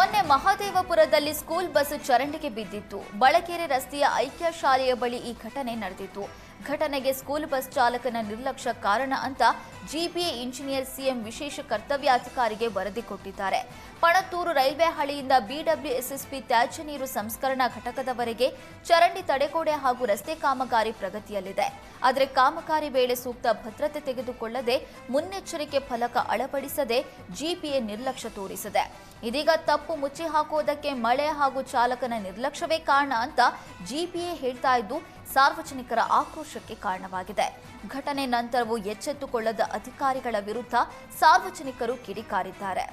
ಮೊನ್ನೆ ಮಹದೇವಪುರದಲ್ಲಿ school bus ಚರಂಡಿಗೆ ಬಿದ್ದಿತ್ತು. ಬಳಕೆರೆ ರಸ್ತೆಯ ಐಕ್ಯ ಶಾಲೆಯ ಬಳಿ ಈ ಘಟನೆ ನಡೆದಿತ್ತು. ಘಟನೆಗೆ ಸ್ಕೂಲ್ ಬಸ್ ಚಾಲಕನ ನಿರ್ಲಕ್ಷ್ಯ ಕಾರಣ ಅಂತ ಜಿಪಿಎ ಇಂಜಿನಿಯರ್ ಸಿಎಂ ವಿಶೇಷ ಕರ್ತವ್ಯಾಧಿಕಾರಿಗೆ ವರದಿ ಕೊಟ್ಟಿದ್ದಾರೆ. ಪಣತ್ತೂರು ರೈಲ್ವೆ ಹಳಿಯಿಂದ ಬಿಡಬ್ಲ್ಯೂಎಸ್ಎಸ್ಪಿ ತ್ಯಾಜ್ಯ ನೀರು ಸಂಸ್ಕರಣಾ ಘಟಕದವರೆಗೆ ಚರಂಡಿ ತಡೆಗೋಡೆ ಹಾಗೂ ರಸ್ತೆ ಕಾಮಗಾರಿ ಪ್ರಗತಿಯಲ್ಲಿದೆ. ಆದರೆ ಕಾಮಗಾರಿ ವೇಳೆ ಸೂಕ್ತ ಭದ್ರತೆ ತೆಗೆದುಕೊಳ್ಳದೆ ಮುನ್ನೆಚ್ಚರಿಕೆ ಫಲಕ ಅಳವಡಿಸದೆ ಜಿಪಿಎ ನಿರ್ಲಕ್ಷ್ಯ ತೋರಿಸಿದೆ. ಇದೀಗ ತಪ್ಪು ಮುಚ್ಚಿ ಹಾಕುವುದಕ್ಕೆ ಮಳೆ ಹಾಗೂ ಚಾಲಕನ ನಿರ್ಲಕ್ಷ್ಯವೇ ಕಾರಣ ಅಂತ ಜಿಪಿಎ ಹೇಳ್ತಾ ಇದ್ದು ಸಾರ್ವಜನಿಕರ ಆಕ್ರೋಶಕ್ಕೆ ಕಾರಣವಾಗಿದೆ. ಘಟನೆ ನಂತರವೂ ಎಚ್ಚೆತ್ತುಕೊಳ್ಳದ ಅಧಿಕಾರಿಗಳ ವಿರುದ್ಧ ಸಾರ್ವಜನಿಕರು ಕಿಡಿಕಾರಿದ್ದಾರೆ.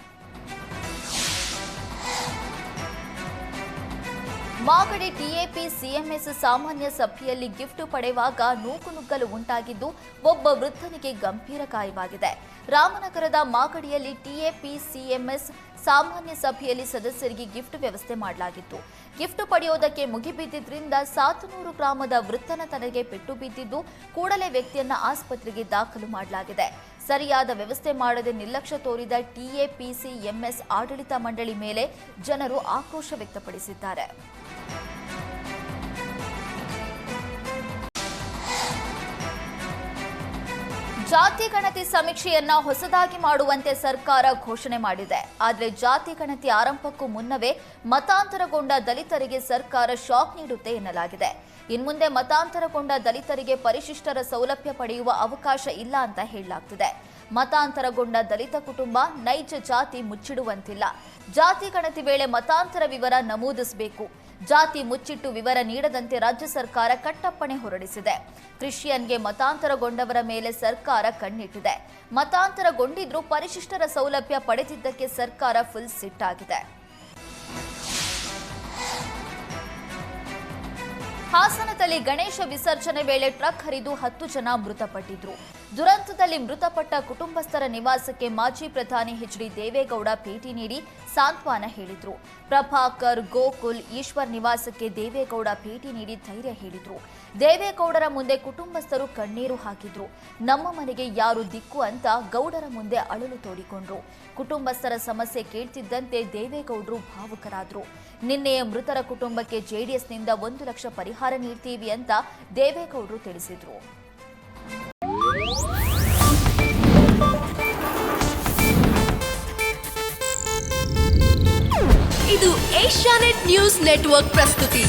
ಮಾಗಡಿ ಟಿಎಪಿ ಸಿಎಂಎಸ್ ಸಾಮಾನ್ಯ ಸಭೆಯಲ್ಲಿ ಗಿಫ್ಟ್ ಪಡೆಯುವಾಗ ನೂಕುನುಗ್ಗಲು ಉಂಟಾಗಿದ್ದು ಒಬ್ಬ ವೃದ್ಧನಿಗೆ ಗಂಭೀರ ಗಾಯವಾಗಿದೆ. ರಾಮನಗರದ ಮಾಗಡಿಯಲ್ಲಿ ಟಿಎಪಿ ಸಿಎಂಎಸ್ ಸಾಮಾನ್ಯ ಸಭೆಯಲ್ಲಿ ಸದಸ್ಯರಿಗೆ ಗಿಫ್ಟ್ ವ್ಯವಸ್ಥೆ ಮಾಡಲಾಗಿತ್ತು. ಗಿಫ್ಟ್ ಪಡೆಯೋದಕ್ಕೆ ಮುಗಿಬಿದ್ದಿದ್ರಿಂದ ಸಾತನೂರು ಗ್ರಾಮದ ವೃದ್ಧನ ತಲೆಗೆ ಪೆಟ್ಟು ಬಿದ್ದಿದ್ದು ಕೂಡಲೇ ವ್ಯಕ್ತಿಯನ್ನ ಆಸ್ಪತ್ರೆಗೆ ದಾಖಲು ಮಾಡಲಾಗಿದೆ. ಸರಿಯಾದ ವ್ಯವಸ್ಥೆ ಮಾಡದೆ ನಿರ್ಲಕ್ಷ್ಯ ತೋರಿದ ಟಿಎಪಿಸಿಎಂಎಸ್ ಆಡಳಿತ ಮಂಡಳಿ ಮೇಲೆ ಜನರು ಆಕ್ರೋಶ ವ್ಯಕ್ತಪಡಿಸಿದ್ದಾರೆ. ಜಾತಿ ಗಣತಿ ಸಮೀಕ್ಷೆಯನ್ನ ಹೊಸದಾಗಿ ಮಾಡುವಂತೆ ಸರ್ಕಾರ ಘೋಷಣೆ ಮಾಡಿದೆ. ಆದರೆ ಜಾತಿ ಗಣತಿ ಆರಂಭಕ್ಕೂ ಮುನ್ನವೇ ಮತಾಂತರಗೊಂಡ ದಲಿತರಿಗೆ ಸರ್ಕಾರ ಶಾಕ್ ನೀಡುತ್ತೆ ಎನ್ನಲಾಗಿದೆ. ಇನ್ಮುಂದೆ ಮತಾಂತರಗೊಂಡ ದಲಿತರಿಗೆ ಪರಿಶಿಷ್ಟರ ಸೌಲಭ್ಯ ಪಡೆಯುವ ಅವಕಾಶ ಇಲ್ಲ ಅಂತ ಹೇಳಲಾಗ್ತಿದೆ. ಮತಾಂತರಗೊಂಡ ದಲಿತ ಕುಟುಂಬ ನೈಜ ಜಾತಿ ಮುಚ್ಚಿಡುವಂತಿಲ್ಲ. ಜಾತಿ ಗಣತಿ ವೇಳೆ ಮತಾಂತರ ವಿವರ ನಮೂದಿಸಬೇಕು. ಜಾತಿ ಮುಚ್ಚಿಟ್ಟು ವಿವರ ನೀಡದಂತೆ ರಾಜ್ಯ ಸರ್ಕಾರ ಕಟ್ಟಪ್ಪಣೆ ಹೊರಡಿಸಿದೆ. ಕ್ರಿಶ್ಚಿಯನ್ಗೆ ಮತಾಂತರಗೊಂಡವರ ಮೇಲೆ ಸರ್ಕಾರ ಕಣ್ಣಿಟ್ಟಿದೆ. ಮತಾಂತರಗೊಂಡಿದ್ರೂ ಪರಿಶಿಷ್ಟರ ಸೌಲಭ್ಯ ಪಡೆದಿದ್ದಕ್ಕೆ ಸರ್ಕಾರ ಫುಲ್ ಸಿಟ್ಟಾಗಿದೆ. ಹಾಸನದಲ್ಲಿ ಗಣೇಶ ವಿಸರ್ಜನೆ ವೇಳೆ ಟ್ರಕ್ ಹರಿದು 10 ಜನ ಮೃತಪಟ್ಟಿದ್ರು. ದುರಂತದಲ್ಲಿ ಮೃತಪಟ್ಟ ಕುಟುಂಬಸ್ಥರ ನಿವಾಸಕ್ಕೆ ಮಾಜಿ ಪ್ರಧಾನಿ ಎಚ್ಡಿ ದೇವೇಗೌಡ ಭೇಟಿ ನೀಡಿ ಸಾಂತ್ವನ ಹೇಳಿದ್ರು. ಪ್ರಭಾಕರ್, ಗೋಕುಲ್, ಈಶ್ವರ್ ನಿವಾಸಕ್ಕೆ ದೇವೇಗೌಡ ಭೇಟಿ ನೀಡಿ ಧೈರ್ಯ ಹೇಳಿದ್ರು. ದೇವೇಗೌಡರ ಮುಂದೆ ಕುಟುಂಬಸ್ಥರು ಕಣ್ಣೀರು ಹಾಕಿದ್ರು. ನಮ್ಮ ಮನೆಗೆ ಯಾರು ದಿಕ್ಕು ಅಂತ ಗೌಡರ ಮುಂದೆ ಅಳಲು ತೋಡಿಕೊಂಡ್ರು. ಕುಟುಂಬಸ್ಥರ ಸಮಸ್ಯೆ ಕೇಳ್ತಿದ್ದಂತೆ ದೇವೇಗೌಡರು ಭಾವುಕರಾದ್ರು. ನಿನ್ನೆಯ ಮೃತರ ಕುಟುಂಬಕ್ಕೆ ಜೆಡಿಎಸ್ನಿಂದ 1 ಲಕ್ಷ ಪರಿಹಾರ ನೀಡ್ತೀವಿ ಅಂತ ದೇವೇಗೌಡರು ತಿಳಿಸಿದ್ರು. ಇದು ಏಷ್ಯಾನೆಟ್ ನ್ಯೂಸ್ ನೆಟ್ವರ್ಕ್ ಪ್ರಸ್ತುತಿ.